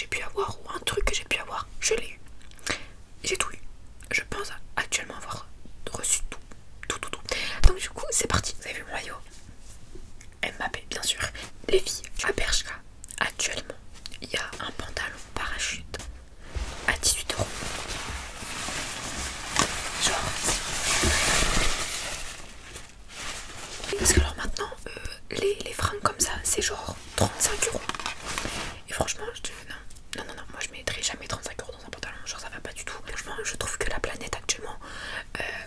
j'ai pu avoir ou un truc que j'ai pu avoir, je l'ai eu. J'ai tout eu. Je pense actuellement avoir reçu tout. Donc du coup c'est parti. Vous avez vu mon maillot Mbappé bien sûr. Les filles, à Bershka, actuellement, il y a un pantalon parachute à 18 €. Genre. Parce que alors maintenant, les fringues comme ça, c'est genre 35 €. Et franchement, non, moi je mettrais jamais 35 € dans un pantalon, genre ça va pas du tout. Franchement, je trouve que la planète actuellement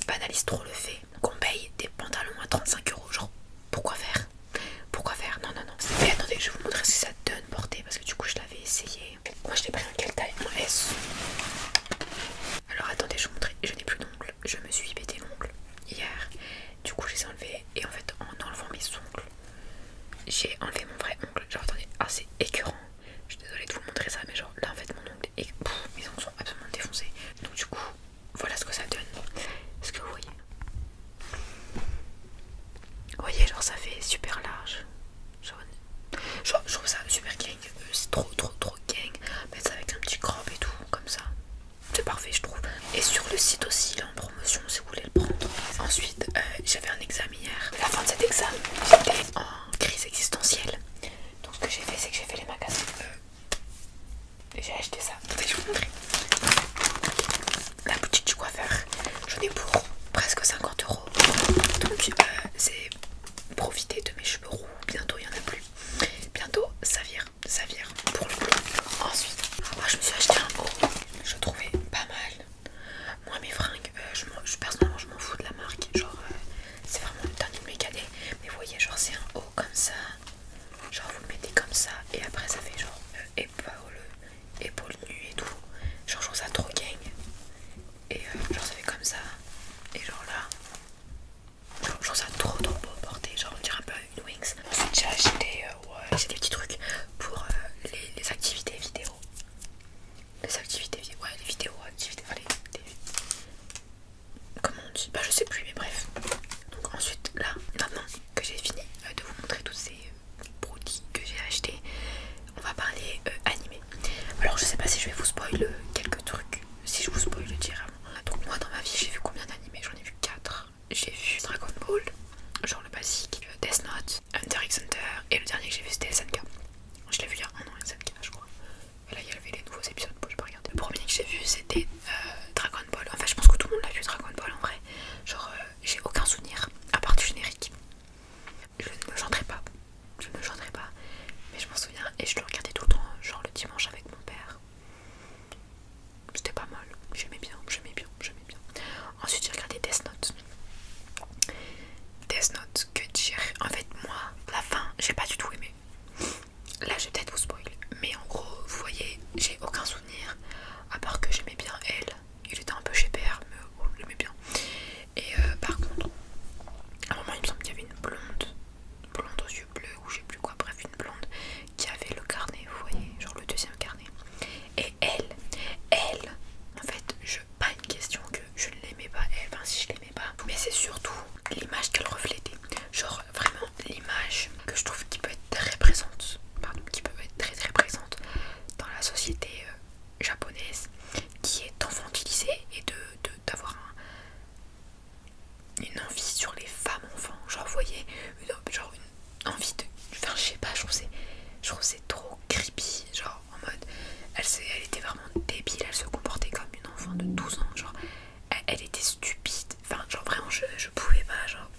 banalise trop le fait qu'on paye des pantalons à 35 €. Genre, pourquoi faire? Non. Et attendez, je vais vous montrer ce que ça donne porter parce que du coup je l'avais essayé. Moi je l'ai pris en quelle taille? En S. Alors attendez, je vais vous montrer. Je n'ai plus d'ongles. Je me suis pété l'ongle hier. Du coup je les ai enlevés et en fait en enlevant mes ongles, j'ai enlevé mon vrai ongle. Genre attendez, c'est écœurant. Je suis désolée de vous montrer ça, mais genre là en fait mon ongle et mes ongles sont absolument défoncés. Donc du coup, voilà ce que ça donne. Est-ce que vous voyez? Vous voyez, genre ça fait super large. Genre je trouve ça super gang. C'est trop gang. Mettre ça avec un petit crop et tout, comme ça. C'est parfait je trouve. Et sur le site aussi, il est en promotion si vous voulez le prendre. Ensuite, j'avais un examen hier. À la fin de cet examen, j'étais en crise existentielle. Donc ce que j'ai fait, c'est que j'ai fait les magasins. Et j'ai acheté ça. Attendez, je vais vous montrer. La boutique du coiffeur. J'en ai pour presque 50 €. Donc c'est profiter de mes cheveux roux. Bientôt il n'y en a plus. Bientôt ça vire pour le coup. Ensuite, moi je me suis acheté un haut. Je trouvais pas mal. Moi mes fringues, personnellement je m'en fous de la marque. Genre c'est vraiment le dernier de mes cadets. Mais vous voyez, genre c'est un haut comme ça. Genre vous le mettez comme ça et après ça fait genre épaule nue et tout. Genre je trouve ça trop gang. Et genre ça fait comme ça. Et genre là, genre je trouve ça trop beau porter. Genre on dirait un peu une Wings. Ensuite j'ai acheté j'ai des petits trucs pour les activités vidéo. Les activités vidéo, ouais, les vidéos activités, enfin comment on dit, bah je sais plus mais bref. Donc ensuite là, maintenant que j'ai fini de vous montrer tous ces produits que j'ai achetés, on va parler animé. Alors je sais pas si je vais vous spoil quelques trucs. Si je vous spoil, je dirai avant. Donc moi dans ma vie j'ai vu combien d'animés? J'en ai vu 4. J'ai vu Dragon Ball, genre le basique, Death Note, Hunter x Hunter, et le dernier que j'ai vu c'était SNK. Je l'ai vu il y a un an SNK je crois. Et là il y avait les nouveaux épisodes, bon j'ai pas regardé. Le premier que j'ai vu c'était Dragon Ball. En fait je pense que tout le monde l'a vu Dragon Ball en vrai. Genre j'ai aucun souvenir à part du générique. Je ne me chanterai pas. Mais je m'en souviens et je le regardais tout le temps, genre le dimanche avec mon père. C'était pas mal, j'aimais bien. Ensuite j'ai regardé Death Note. Que dire? En fait moi, la fin, j'ai pas du tout aimé. Là je vais peut-être vous spoil. Mais en gros, vous voyez, j'ai aucun souvenir. À part que j'aimais bien elle. Il était un peu chez père, mais bon, je l'aimais bien. Et par contre, à un moment il me semble qu'il y avait une blonde aux yeux bleus ou je sais plus quoi, bref une blonde qui avait le carnet, vous voyez, genre le deuxième carnet. Et elle, en fait, pas une question que je ne l'aimais pas elle, enfin si je l'aimais pas, mais c'est surtout l'image qu'elle reflétait. Genre vraiment l'image que je trouve qui peut être très présente, très présente dans la société japonaise, qui est d'enfantiliser et d'avoir une envie sur les femmes enfants. Genre vous voyez, une envie de... Enfin je sais pas, je trouve c'est trop creepy. Genre en mode, elle était vraiment débile, elle se comportait comme une enfant de 12 ans. Genre elle était stupide. Enfin genre vraiment je pouvais pas, genre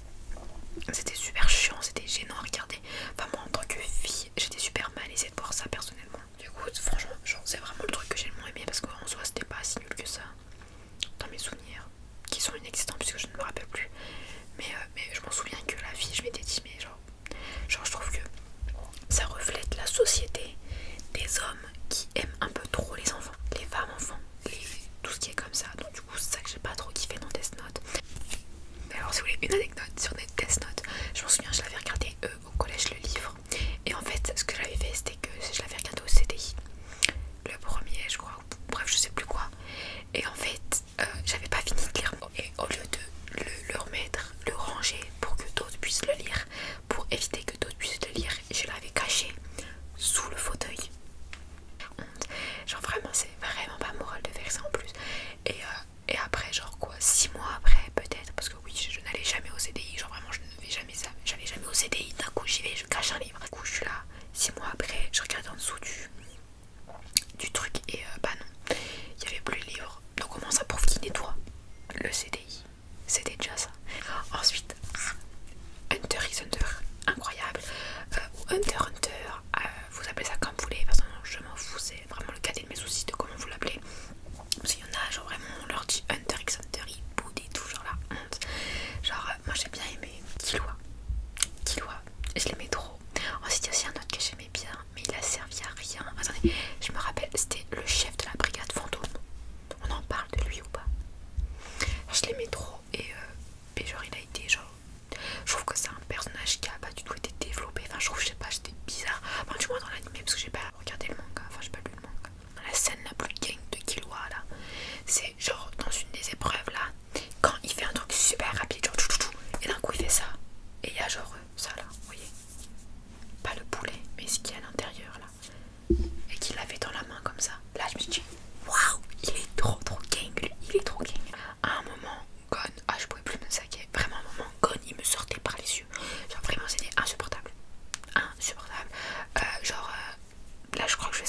c'était super chiant, c'était gênant à regarder. Enfin moi en tant que fille, j'étais super malaisée de voir ça personnellement. Du coup franchement genre c'est vraiment le truc que j'ai le moins aimé parce qu'en soi c'était pas si nul que ça dans mes souvenirs, qui sont inexistants puisque je ne me rappelle plus. Mais je m'en souviens que la fille, je m'étais dit mais genre je trouve que ça reflète la société des hommes qui aiment un peu trop les enfants, les femmes enfants, tout ce qui est comme ça. Donc du coup c'est ça que j'ai pas trop kiffé dans Death Note. Mais alors si vous voulez une anecdote sur Death Note, je m'en souviens, je l'avais regardé au collège le livre. Et en fait ce que j'avais fait c'était que je l'avais regardé au CDI. Le premier je crois, bref je sais plus quoi. Et en fait j'avais pas fini de lire. Et au lieu de le remettre, le ranger pour que d'autres puissent le lire, pour éviter que d'autres puissent le lire, je l'avais caché sous le fauteuil.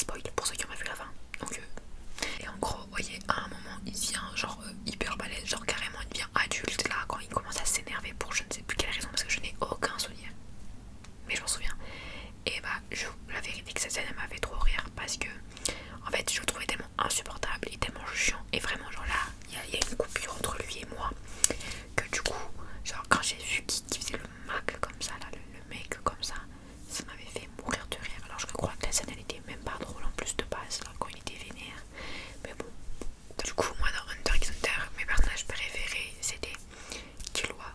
spoil pour ceux qui ont pas vu la fin. Donc et en gros, vous voyez, à un moment il devient genre hyper balèze, genre carrément il devient adulte là quand il commence à s'énerver pour je ne sais plus quelle raison parce que je n'ai aucun souvenir. Mais je m'en souviens. Et bah la vérité que cette scène elle m'a fait trop rire parce que en fait je le trouvais tellement insupportable et tellement chiant. Et vraiment genre là il y a une coupure entre lui et moi que du coup genre quand j'ai vu qu'il faisait le mec comme ça là, le mec comme ça m'avait fait mourir de rire. Alors je crois que la scène elle était même pas drôle en plus de base là quand il était vénère. Mais bon, du coup moi dans Hunter x Hunter mes personnages préférés c'était Killua.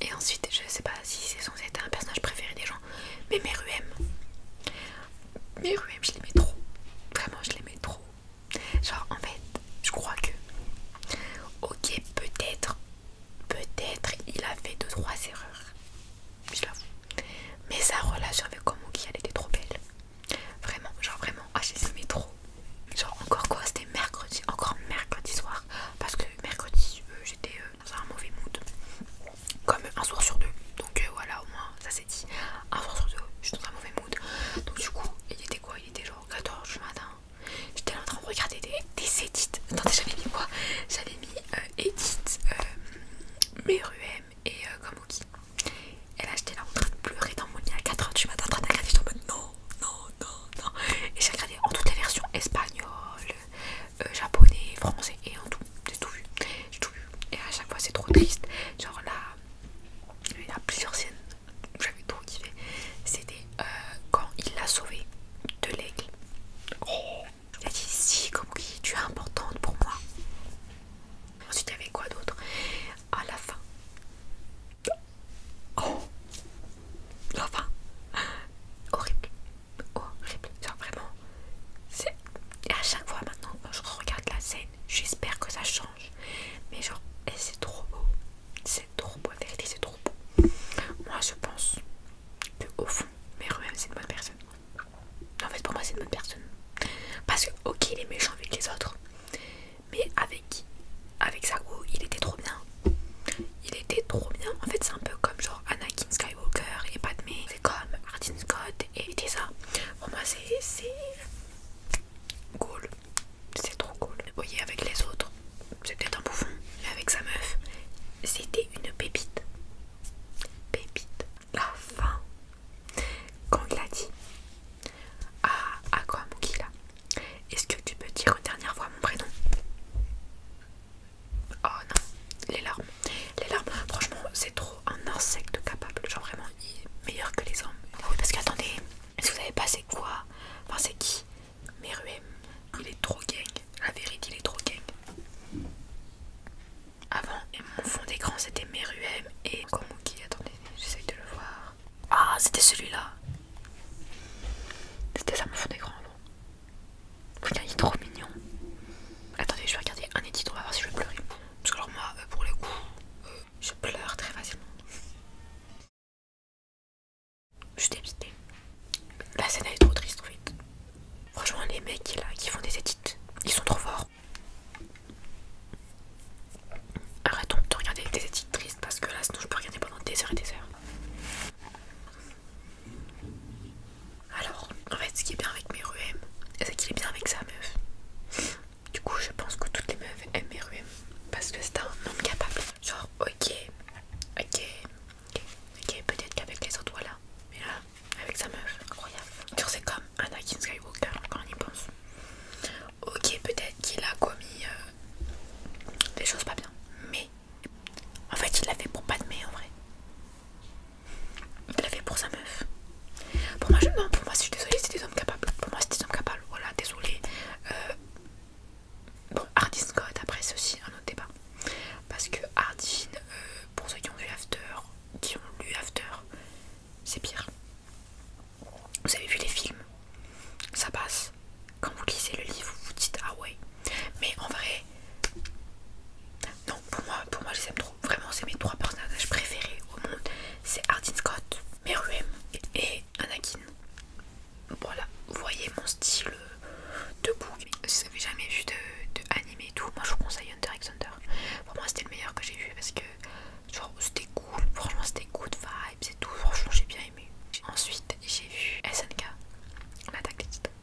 Et ensuite je sais pas si c'est censé être un personnage préféré des gens, mais Meruem. Meruem je l'aimais trop. Vraiment je l'aimais trop. Genre en fait je crois que ok peut-être il a fait 2-3 erreurs. Je l'avoue. Mais sa relation avec Komugi elle était trop belle. Vraiment, genre vraiment, ah je les aimais trop. Genre encore quoi, c'était mercredi, encore mercredi soir. Parce que mercredi j'étais dans un mauvais mood. Comme un soir sur deux. Donc voilà, au moins ça c'est dit. Un soir sur deux, je suis dans un mauvais mood. Donc du coup, il était quoi? Il était genre 14 du matin. J'étais là en train de regarder des edits. Attendez, j'avais mis quoi? J'avais mis edit, Meruem et Komugi. Et là j'étais là en train de pleurer dans mon lit à 4h du matin en train de regarder, j'étais en mode non. Et j'ai regardé en toutes les versions, espagnol, japonais, français et en tout. J'ai tout vu. Et à chaque fois c'est trop triste. Genre là, il y a plusieurs scènes où j'avais trop kiffé. C'était quand il l'a sauvé de l'aigle. Oh, il a dit si Komugi, tu es importante pour moi. Ensuite il y avait quoi d'autre? À la fin. Oh, la fin. Horrible. Genre vraiment. Et à chaque fois maintenant quand je regarde la scène, j'espère que ça change. Mais genre, c'est trop beau. C'est trop beau, la vérité c'est trop beau. Moi je pense que au fond, Meruem c'est une bonne personne. En fait pour moi c'est une bonne personne. Parce que ok il est méchant avec les autres. Mais avec Sago il était trop bien. Il était trop bien. En fait c'est un peu comme genre Anakin Skywalker et Padmé. C'est comme Martin Scott et Tessa. Pour moi c'est cool. C'est trop cool. Vous voyez avec les autres, c'est peut-être un bouffon. Mais avec sa meuf, c'était une pépite. Pépite. La fin. Quand il a dit à Komugi là, est-ce que tu peux dire une dernière fois mon prénom? Oh non, les larmes. Les larmes, franchement, c'est trop un insecte capable. Genre vraiment, il est meilleur que les hommes. Oui, parce qu'attendez, est-ce que vous savez pas c'est quoi? Enfin, c'est qui? Meruem. Il est trop gang. La vérité, il est trop gang. Avant, mon fond d'écran c'était Meruem et Komugi. Attendez, j'essaye de le voir. Ah, c'était celui-là. C'était ça mon fond d'écran avant. Putain, il est trop mignon. Attendez, je vais regarder un edit, on va voir si je vais pleurer. Parce que alors moi, pour le coup, je pleure très facilement. Je suis dépitée. La scène elle est trop triste en fait. Franchement, les mecs là qui font des edits, ils sont trop forts. Arrêtons de regarder des edits tristes parce que là sinon je peux regarder pendant des heures et des heures. Alors, en fait, ce qui est bien avec Meruem, c'est qu'il est bien avec sa meuf. Du coup, je pense que toutes les meufs aiment Meruem parce que c'est un homme capable. Genre, ok, peut-être qu'avec les autres, voilà. Mais là, avec sa meuf, incroyable. Genre, c'est comme Anakin Skywalker quand on y pense. Ok, peut-être qu'il a commis des choses pas bien, mais en fait, il l'a fait pour Padmé en vrai. Il l'a fait pour sa meuf. Pour moi, non, pour moi, je suis désolée, c'est des hommes capables. Pour moi, c'est des hommes capables. Voilà, désolée. Bon, Hardin Scott, après, c'est aussi un autre débat. Parce que Hardin, pour ceux qui ont vu After, qui ont lu After, c'est pire. Vous avez vu les films, ça passe. Quand vous lisez le livre, vous vous dites ah ouais. Mais en vrai, non, pour moi, je les aime trop. Vraiment, c'est mes 3 personnages préférés au monde. C'est Hardin Scott, Meruem et Anakin. Voilà, vous voyez mon style de book. Si vous avez jamais vu de anime et tout, moi je vous conseille Hunter x Hunter. Pour moi c'était le meilleur que j'ai vu parce que genre c'était cool, franchement c'était good vibes et tout, franchement j'ai bien aimé. Ensuite j'ai vu SNK, l'attaque des titans.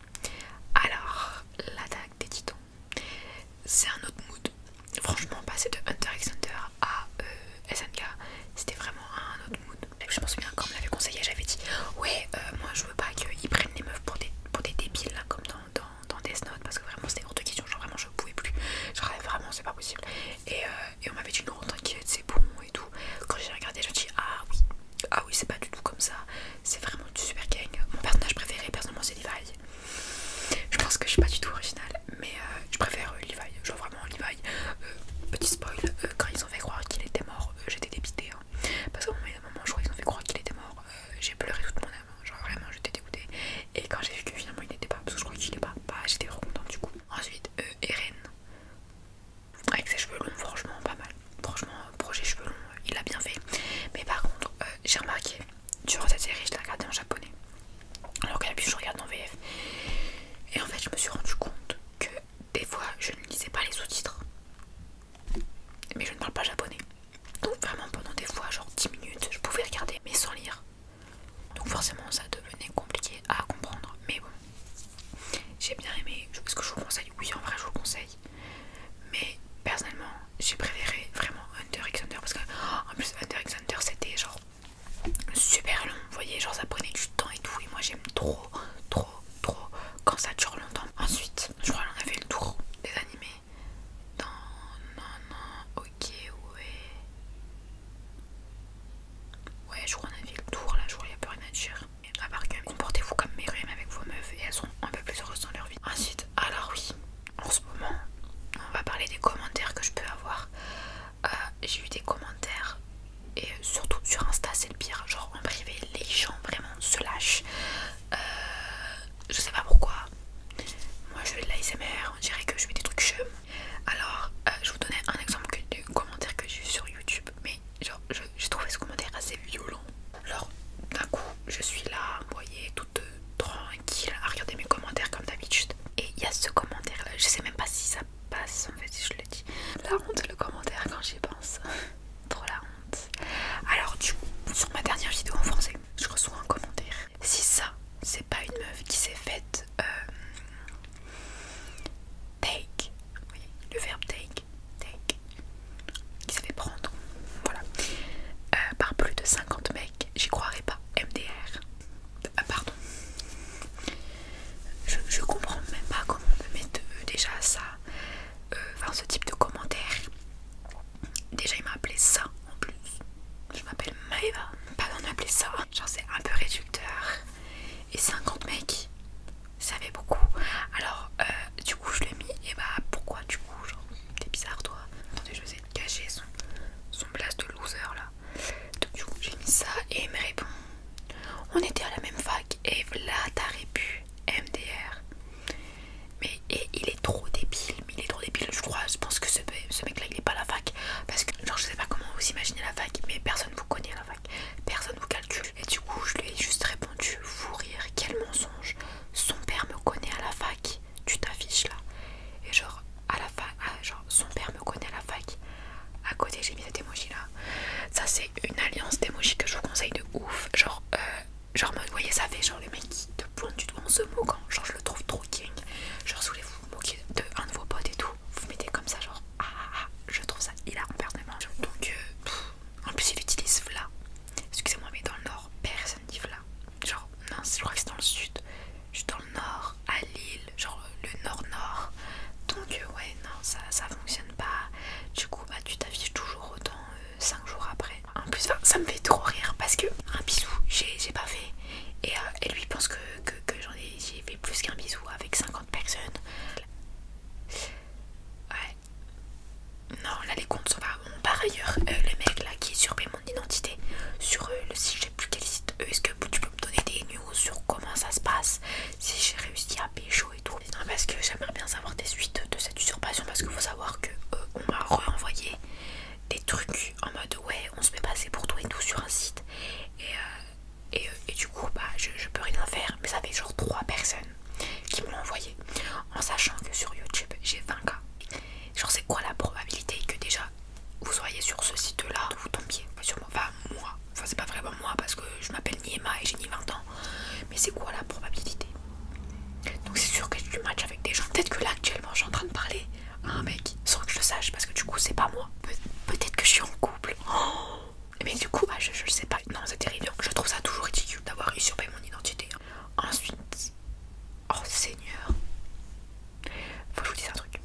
fait je me suis rendu compte que des fois je ne lisais pas les sous-titres. Mais je ne parle pas japonais. Donc vraiment pendant des fois genre 10 minutes je pouvais regarder mais sans lire. Donc forcément ça devenait compliqué à comprendre. Mais bon, j'ai bien aimé. Est-ce que je vous conseille? Oui, en vrai je vous conseille. Mais personnellement j'ai préféré vraiment Hunter x Hunter parce que en plus Hunter x Hunter c'était genre super long. Vous voyez, genre ça prenait du temps et tout. Et moi j'aime trop quand ça dure longtemps. Ensuite je crois qu'on a fait le tour des animés. Non, ok, ouais, je crois qu'on a fait le tour là, je crois qu'il n'y a plus rien à dire. À part que comportez-vous comme Meruem avec vos meufs et elles seront un peu plus heureuses dans leur vie. Ensuite, alors oui, en ce moment, on va parler des commentaires que je peux avoir. J'ai eu des commentaires et surtout sur Insta, c'est le pire. Genre en privé, les gens vraiment se lâchent. Je sais pas pourquoi. Moi je fais de l'ASMR, on dirait que je fais des trucs chums. Alors, je vous donnais un exemple de commentaire que j'ai eu sur YouTube, mais genre j'ai trouvé ce commentaire assez violent. Alors d'un coup je suis là, vous voyez, toute tranquille à regarder mes commentaires comme d'habitude. Et il y a ce commentaire là, je sais même pas si ça passe en fait si je le dis. La honte le commentaire quand j'y pense. Trop la honte. Alors du coup, sur ma dernière vidéo en français, je reçois un commentaire. Si ça, c'est pas une meuf qui s'est faite take, oui, le verbe take, qui s'est fait prendre, voilà, par plus de 50 mecs, j'y croirais pas. MDR. Pardon. Je comprends même pas comment on peut mettre déjà ça, enfin ce type de commentaire. Déjà il m'a appelé ça en plus. Je m'appelle Maeva. Pas d'en appeler ça. Genre c'est un peu réducteur. Et 50 mecs, ça fait beaucoup. Alors du coup je l'ai mis. Et bah pourquoi du coup? Genre t'es bizarre toi. Attendez, je vais essayer de cacher son place de loser là. Donc du coup j'ai mis ça et il me répond: on était à la même fac et là t'as répu MDR. Mais et il est trop débile, je crois. Je pense que ce mec là il est pas à la fac. Parce que genre je sais pas comment vous imaginez la fac, mais personne vous connaît à la fac, personne vous calcule. Et du coup je lui ai juste répondu: fou rire, quel mensonge, son père me connaît à la fac, tu t'affiches là. Et genre à la fac, genre son père me connaît à la fac. À côté j'ai mis cet emoji là. Ça c'est une alliance d'emoji que je vous conseille de ouf. Genre mode, vous voyez, ça fait genre le mec qui te pointe du doigt en se moquant. Genre je le trouve trop king. Genre si vous voulez vous moquer de un de vos potes et tout, vous mettez comme ça genre je trouve ça hilarant personnellement. Donc en plus il utilise Vla. Excusez-moi mais dans le nord personne dit Vla. Genre non, je crois que c'est dans le sud. Je suis dans le nord, à Lille, genre le nord-nord. Donc ouais non, ça fonctionne pas. Du coup bah tu t'affiches toujours autant 5 jours après. En plus ça me fait trop rire parce que un bisou j'ai pas fait. Et lui pense que j'ai fait plus qu'un bisou avec 50 personnes. Ouais. Non, là les comptes sont pas bons. Par ailleurs, le mec là qui surveille mon identité sur le site, je sais plus quel site, est-ce que tu peux me donner des news sur comment ça se passe, si j'ai réussi à pécho et tout? Non, parce que j'aimerais bien savoir des suites de cette usurpation, parce qu'il faut savoir que on m'a renvoyé des trucs en mode ouais on se fait passer pour toi et tout sur un site. Et du coup bah je peux rien faire. Mais ça fait genre 3 personnes qui me l'ont envoyé, en sachant que sur YouTube j'ai 20K. Genre c'est quoi la probabilité que déjà vous soyez sur ce site là, vous tombiez sur moi, enfin moi, enfin c'est pas vraiment moi parce que je m'appelle ni Emma et j'ai ni 20 ans. Mais c'est quoi la probabilité? Donc c'est sûr que je match avec des gens. Peut-être que là actuellement je suis en train de parler à un mec sans que je le sache, parce que du coup c'est pas moi. Peut-être que je suis en couple. Mais du coup bah je le sais pas. Non c'est terrible. Je trouve ça toujours ridicule d'avoir usurpé mon identité. Ensuite, oh Seigneur, faut que je vous dise un truc.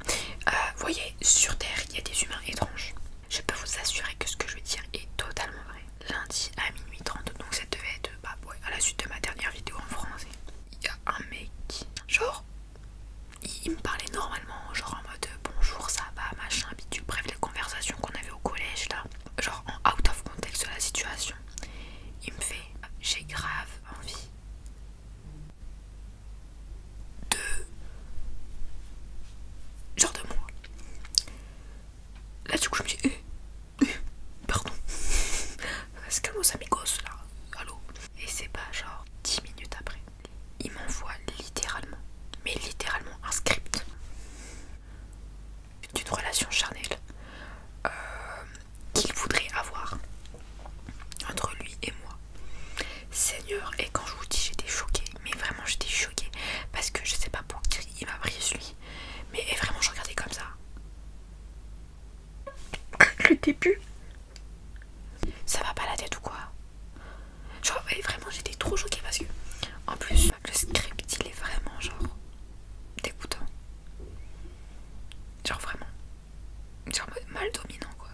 Vous voyez, sur Terre il y a des humains étranges. Je peux vous assurer que ce que je vais dire est totalement vrai. Lundi à minuit 30, donc ça devait être bah ouais, à la suite de ma dernière vidéo en français. Il y a un mec, genre il me parlait normalement, genre en mode bonjour ça va machin bidule, bref les conversations qu'on avait au collège là, genre en out of context de la situation. Il me fait: j'ai grave envie de genre de moi. Là du coup je me dis pardon parce que moi ça m'égosse là, allô. Et c'est pas genre 10 minutes après, il m'envoie littéralement, mais littéralement début. Ça va pas la tête ou quoi? Genre ouais, vraiment j'étais trop choquée parce que en plus le script il est vraiment genre dégoûtant. Genre vraiment. Genre mal dominant quoi.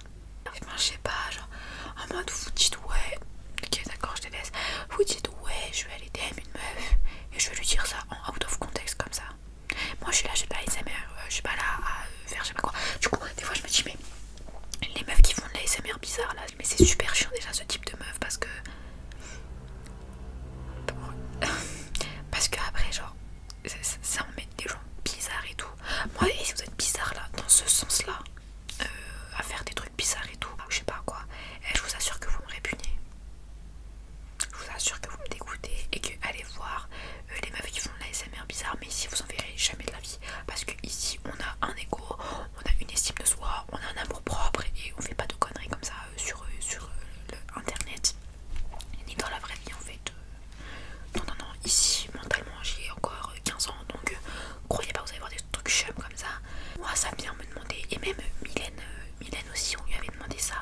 Enfin je sais pas, genre en mode vous dites ouais, ok d'accord je te laisse. Vous dites ouais je vais aller DM une meuf et je vais lui dire ça en out of context comme ça. Moi je suis là, j'ai pas ASMR, je suis pas là à faire je sais pas quoi. Du coup des fois je me dis mais les meufs qui font de l'ASMR bizarre là, mais c'est super chiant déjà ce type de meuf parce que parce que après genre ça en met des gens bizarres et tout. Moi et si vous êtes bizarre là dans ce sens là à faire des trucs bizarres et tout, je sais pas quoi, et je vous assure que vous me répugnez. Je vous assure que vous me dégoûtez et que allez voir les meufs qui font de l'ASMR bizarre, mais ici vous en verrez jamais de la vie parce que ici on a un ego, on a une estime de soi, on a un amour propre et on fait pas de conneries comme ça sur internet ni dans la vraie vie en fait. Non, ici mentalement j'ai encore 15 ans donc croyez pas vous allez voir des trucs chums comme ça. Moi ça vient me demander, et même Mylène aussi on lui avait demandé ça,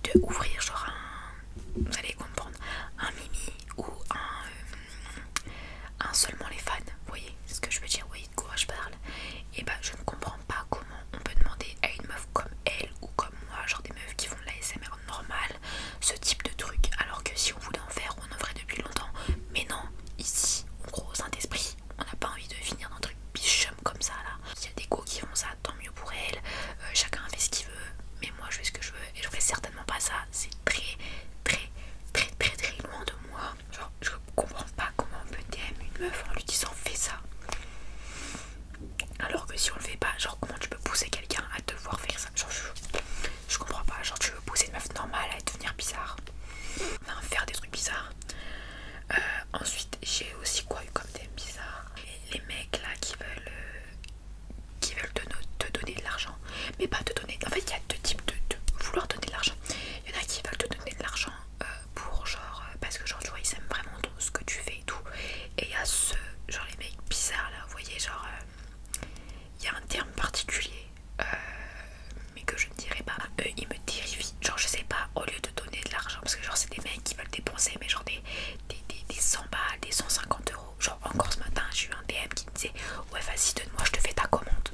de ouvrir genre vous allez comprendre, un Mimi ou un seulement les fans, vous voyez ce que je veux dire, vous voyez de quoi je parle. Et bah je ne comprends pas comment on peut demander à une meuf comme elle ou comme moi, genre des meufs qui font de la SMR normale, ce type de truc, alors que si on voulait en faire on en ferait depuis longtemps. Mais non, ici en gros Saint-Esprit, on n'a pas envie de finir dans un truc bichum comme ça là. S'il y a des go qui font ça, tant mieux pour elles, chacun fait ce qu'il veut, mais moi je fais ce que je veux et je ferai certainement pas ça. C'est très loin de moi. Genre je comprends pas comment on peut DM une meuf en lui disant fais ça, alors que si on le fait pas, genre comment tu peux pousser quelqu'un à devoir faire ça? Genre je comprends pas, genre tu veux pousser une meuf normale à devenir bizarre, enfin faire des trucs bizarres. Ensuite j'ai aussi quoi eu comme thème bizarre, les mecs là qui veulent te donner de l'argent, mais pas te donner, en fait il y a deux types de vouloir donner de l'argent. Il y en a qui veulent te donner de l'argent pour genre parce que genre tu vois ils aiment vraiment ce que tu fais et tout, et il y a ce genre les mecs bizarres là, vous voyez genre il y a un terme particulier mais que je ne dirais pas. Eux ils me terrifient, genre je sais pas, au lieu de donner de l'argent, parce que genre c'est des mecs qui veulent dépenser mais genre des 100 balles, des 150 euros. Genre encore ce matin j'ai eu un DM qui me disait ouais vas-y donne-moi je te fais ta commande.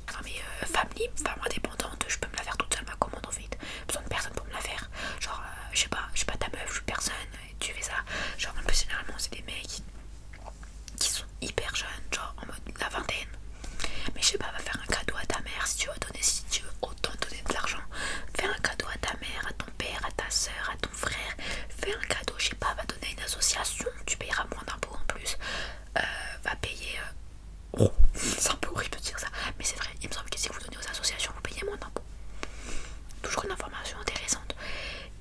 Enfin mais femme libre, femme indépendante, je peux me la faire toute seule ma commande en fait, besoin de personne pour me la faire. Genre je sais pas ta meuf, je suis personne, et tu fais ça. Genre en plus généralement c'est des mecs qui sont hyper jeunes, genre en mode la vingtaine. Mais je sais pas, va faire un cadeau à ta mère si tu veux donner, si tu veux autant donner de l'argent. Fais un cadeau à ta mère, à ton père, à ta soeur, à ton frère. Fais un cadeau, je sais pas, va donner à une association, tu payeras moins d'impôts en plus. Va payer. Oh, c'est un peu horrible de dire ça, mais c'est vrai, il me semble que si vous donnez aux associations, vous payez moins d'impôts. Toujours une information intéressante.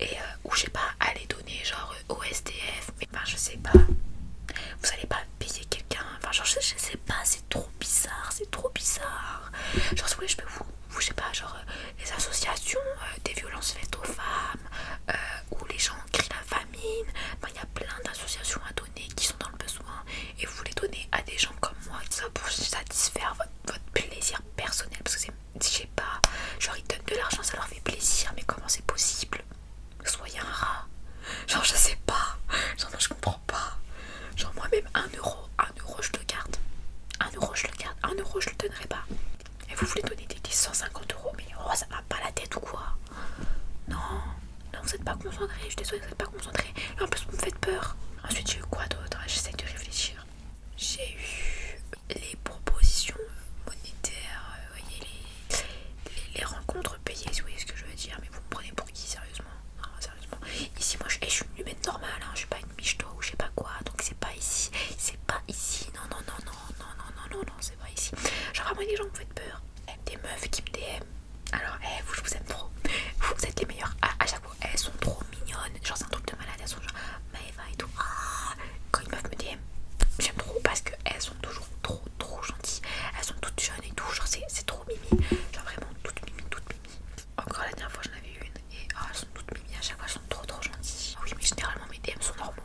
Et ou je sais pas, aller donner genre au SDF, mais ben je sais pas. Vous allez pas payer quelqu'un, enfin genre je sais pas, c'est trop bizarre, c'est trop bizarre. Genre si vous voulez je peux vous je sais pas, genre les associations des violences faites aux femmes, où les gens crient la famine, ben il y a plein d'associations à donner qui sont dans le besoin, et vous les donnez à des gens comme moi, ça pour satisfaire votre plaisir personnel, parce que c'est, je sais pas, genre ils donnent de l'argent, ça leur fait plaisir, mais comment c'est possible? Soyez un rat. Genre je sais pas, genre moi je comprends pas. Genre moi-même 1 euro je le garde. 1 euro je le garde, 1 euro je le donnerai pas. Et vous voulez donner des 150 euros, mais oh ça va pas la tête ou quoi? Non, vous êtes pas concentré, je suis désolée, vous êtes pas concentré. En plus vous me faites peur. Ensuite j'ai eu quoi d'autre? J'essaie de réfléchir. J'ai eu les propositions monétaires, vous voyez les rencontres payées, si vous voyez ce que je veux dire, mais vous me prenez pour qui sérieusement? Non, sérieusement. Ici moi je suis une humaine normale, hein, je suis pas une michto ou je sais pas quoi, donc c'est pas ici, non, c'est pas ici. Genre vraiment les gens me faites peur. Des meufs qui me DM. Alors je vous aime trop, vous êtes les meilleurs à chaque fois, elles sont trop mignonnes, genre c'est un truc de malade, elles sont genre Maëva et tout. Quand une meuf me DM, j'aime trop parce qu'elles sont toujours trop gentilles, elles sont toutes jeunes et tout, genre c'est trop mimi, genre vraiment toutes mimi. Encore la dernière fois j'en avais une et elles sont toutes mimi, à chaque fois elles sont trop gentilles. Oui mais généralement mes DM sont normaux,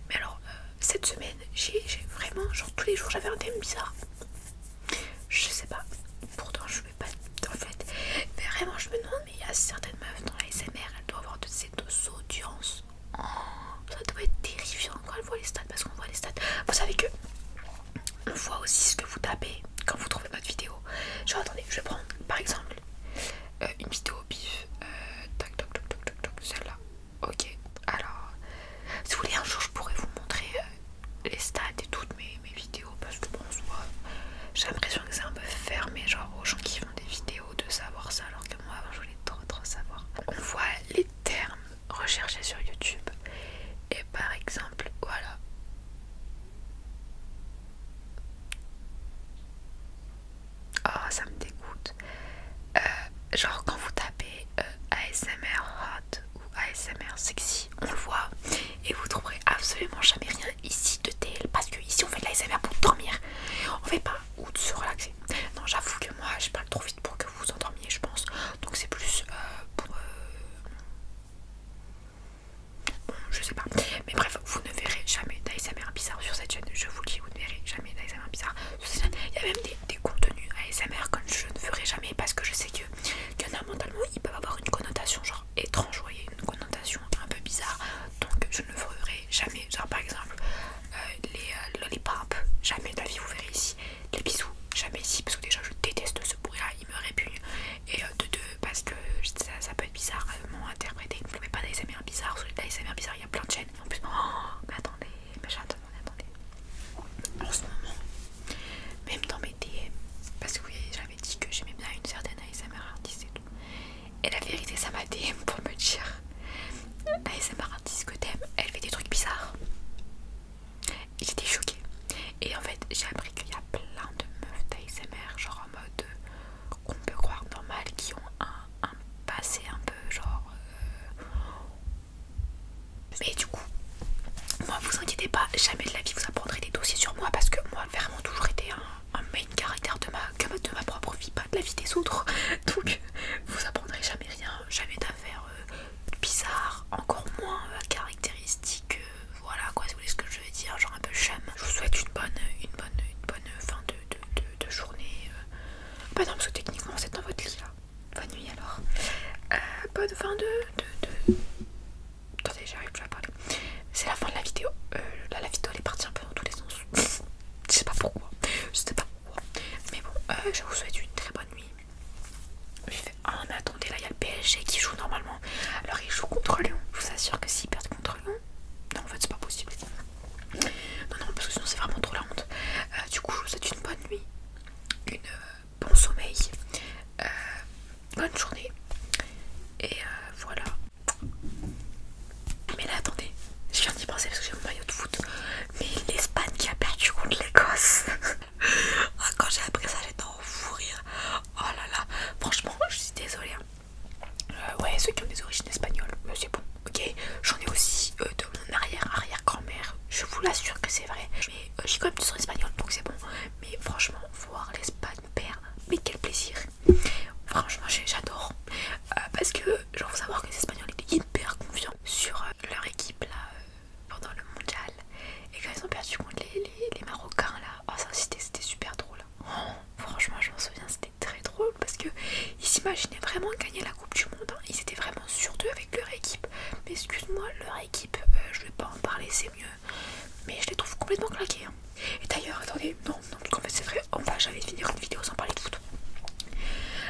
mais alors cette semaine j'ai vraiment, genre tous les jours j'avais un DM bizarre. Je sais pas, pourtant je vais pas, en fait, mais vraiment je me demande, mais il y aussi ce que vous tapez quand vous trouvez notre vidéo. Genre attendez, je vais prendre par exemple une vidéo bif. Tac tac tac tac tac tac, celle-là. Ok, alors si vous voulez un jour je pourrais vous montrer les stats et toutes mes vidéos, parce que bon soit j'ai l'impression que c'est un peu fermé genre aux gens qui font des vidéos de savoir ça, alors que moi avant je voulais trop savoir. On voit les termes recherchés sur YouTube et par exemple voilà. Oh ça me dégoûte. Genre quand vous tapez ASMR hot ou ASMR sexy, on le voit et vous trouverez absolument jamais rien ici de tel, parce que ici on fait de l'ASMR pour dormir, on fait pas ou de se relaxer. Non j'avoue que moi je parle trop vite pour que vous vous endormiez je pense, donc c'est plus pour bon je sais pas, mais bref vous ne verrez jamais d'ASMR bizarre sur cette chaîne, je vous le dis, vous ne verrez jamais d'ASMR bizarre sur cette chaîne. Il y a même des contenus ASMR que je ne ferai jamais parce que je sais que mentalement ils peuvent avoir une connotation genre étrange, vous voyez, une connotation un peu bizarre, donc je ne le ferai jamais. Genre par exemple les lollipops, jamais de la vie vous verrez ici. Les bisous, jamais ici, parce que déjà je déteste ce bruit là, il me répugne, et de deux parce que ça peut être bizarrement interprété. Ne faites pas d'ASMR bizarre, sur les ASMR bizarre il y a plein de chaînes en plus. Oh mais attendez, mais attendez, en ce moment même dans mes DM, parce que oui j'avais dit que j'aimais bien une certaine ASMR artiste et tout, et la vérité ça m'a DM pour me dire ASMR artiste que t'aimes, elle fait des trucs bizarres. Et j'étais choquée. Et en fait j'ai appris qu'il y a plein de meufs d'ASMR genre en mode qu'on peut croire normal, qui ont un passé un peu genre mais du coup moi vous inquiétez pas, jamais de la vie vous apprendrez des dossiers sur moi, parce que moi vraiment toujours été un main caractère de ma propre vie, pas de la vie des autres. Donc vous apprendrez jamais rien, jamais d'affaires bizarres, encore moins caractéristiques, voilà quoi, si vous voyez ce que je veux dire, genre un peu chum. Je vous souhaite une bonne fin de journée. Bah non parce que techniquement c'est dans votre lit là. Bonne nuit alors. Bonne fin attendez, j'arrive plus à parler. C'est la fin de la vidéo. Là la vidéo elle est partie un peu dans tous les sens. Je sais pas pourquoi. Mais bon, je vous souhaite une très bonne nuit. Ah mais attendez, là il y a le PSG qui joue normalement. Alors il joue contre Lyon. Je vous assure que s'ils perdent contre Lyon, non en fait c'est pas possible. Non parce que sinon c'est vraiment trop la honte. Du coup je vous souhaite une bonne nuit, bon sommeil, bonne journée. Et voilà. Mais là attendez, je viens d'y penser parce que j'ai mon maillot de foot. Mais l'Espagne qui a perdu contre l'Écosse. Ah, quand j'ai appris ça j'étais en fou rire. Oh là là, franchement je suis désolée. Ouais, ceux qui ont des origines espagnoles, c'est bon, ok. J'en ai aussi de mon arrière-grand-mère, je vous l'assure que c'est vrai. Mais j'ai quand même du sang espagnol donc c'est bon. Mais franchement, voir l'Espagne perdre, mais quel plaisir. Franchement j'adore, parce que genre faut savoir que les Espagnols étaient hyper confiants sur leur équipe là pendant le mondial, et quand ils ont perdu contre les Marocains là, oh ça c'était super drôle. Oh, franchement je m'en souviens, c'était très drôle parce que ils s'imaginaient vraiment gagner la coupe du monde, hein. Ils étaient vraiment sûrs d'eux avec leur équipe. Mais excuse-moi, leur équipe, je vais pas en parler, c'est mieux, mais je les trouve complètement claqués, hein. Et d'ailleurs attendez, non parce qu'en fait c'est vrai, on va jamais finir une vidéo sans parler de foot.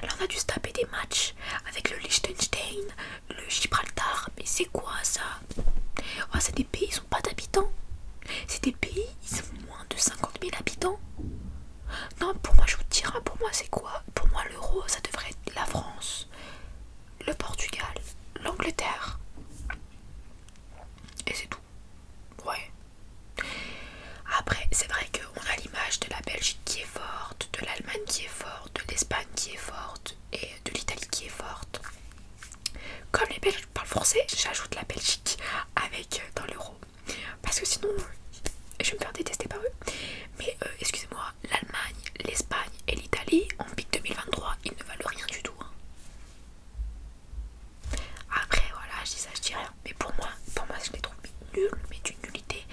Là on a dû se taper des matchs avec le Liechtenstein, le Gibraltar, mais c'est quoi ça? Oh c'est des pays, ils ont pas d'habitants. C'est des pays, ils ont moins de 50 000 habitants. Non pour moi je vous dirais, pour moi c'est quoi? Pour moi l'euro ça devrait être la France, le Portugal, l'Angleterre. Et c'est tout. Ouais. Après c'est vrai qu'on a l'image de la Belgique qui est forte, de l'Allemagne qui est forte, de l'Espagne qui est forte et de l'Italie qui est forte. Comme les Belges parlent français, j'ajoute la Belgique avec dans l'euro, parce que sinon je vais me faire détester par eux. Mais excusez-moi, l'Allemagne, l'Espagne et l'Italie en pic 2023 ils ne valent rien du tout, hein. Après voilà, je dis ça, je dis rien, mais pour moi je les trouve nuls, mais d'une nullité.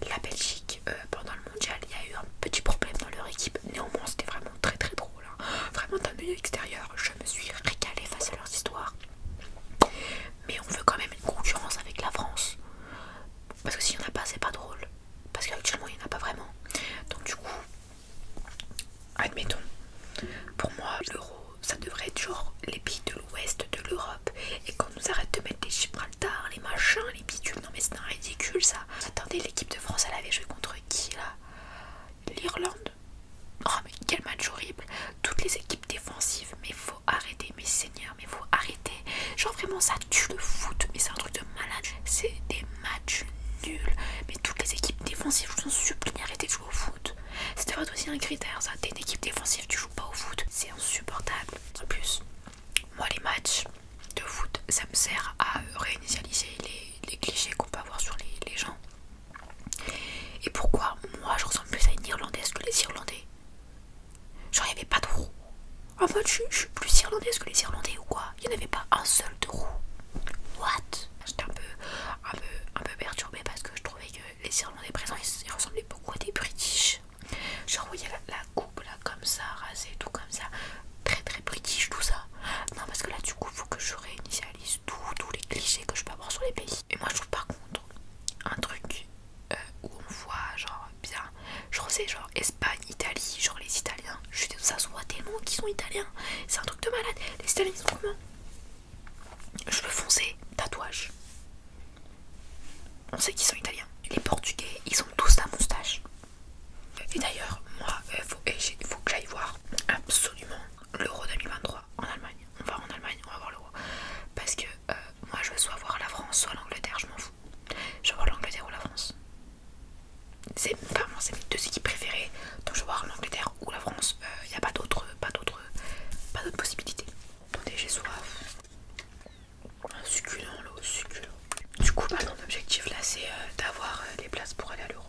La Belgique pendant le mondial il y a eu un petit problème dans leur équipe, néanmoins c'était vraiment très drôle, hein. Vraiment d'un œil extérieur je me suis régalée face à leurs histoires. Mais on veut quand même une concurrence avec la France, parce que s'il n'y en a pas c'est pas drôle, parce qu'actuellement il n'y en a pas vraiment. Donc du coup un critère ça, t'es une équipe défensive, tu joues pas au foot, c'est insupportable. En plus, moi les matchs de foot, ça me sert à réinitialiser les clichés qu'on peut avoir sur les gens. Et pourquoi moi je ressemble plus à une Irlandaise que les Irlandais? Genre il n'y avait pas de roue. En mode je suis plus Irlandaise que les Irlandais ou quoi? Il n'y en avait pas un seul de roue. What? J'étais un peu perturbée parce que je trouvais que les Irlandais présents ils ressemblaient beaucoup à des British. Genre vous voyez la coupe là comme ça, rasée tout comme ça, très très British tout ça. Non parce que là du coup faut que je réinitialise tous les clichés que je peux avoir sur les pays. Et moi je trouve par contre un truc où on voit genre bien, genre c'est genre Espagne, Italie, genre les Italiens, ça se voit tellement qu'ils sont italiens, c'est un truc de malade. Les Italiens ils sont comment? Cheveux foncés, tatouage. On sait qu'ils sont italiens. Les Portugais, ils ont tous la moustache. Et d'ailleurs, moi, il faut que j'aille voir absolument l'Euro 2023 en Allemagne. On va en Allemagne, on va voir l'Euro. Parce que moi, je veux soit voir la France, soit l'Angleterre, je m'en fous. Je veux voir l'Angleterre ou la France. C'est vraiment c'est mes deux équipes préférées. Donc je veux voir l'Angleterre ou la France. Il n'y a pas d'autre possibilité. Attendez, j'ai soif. Un succulent, l'eau, succulent. Du coup, mon objectif là, c'est d'avoir les places pour aller à l'Euro.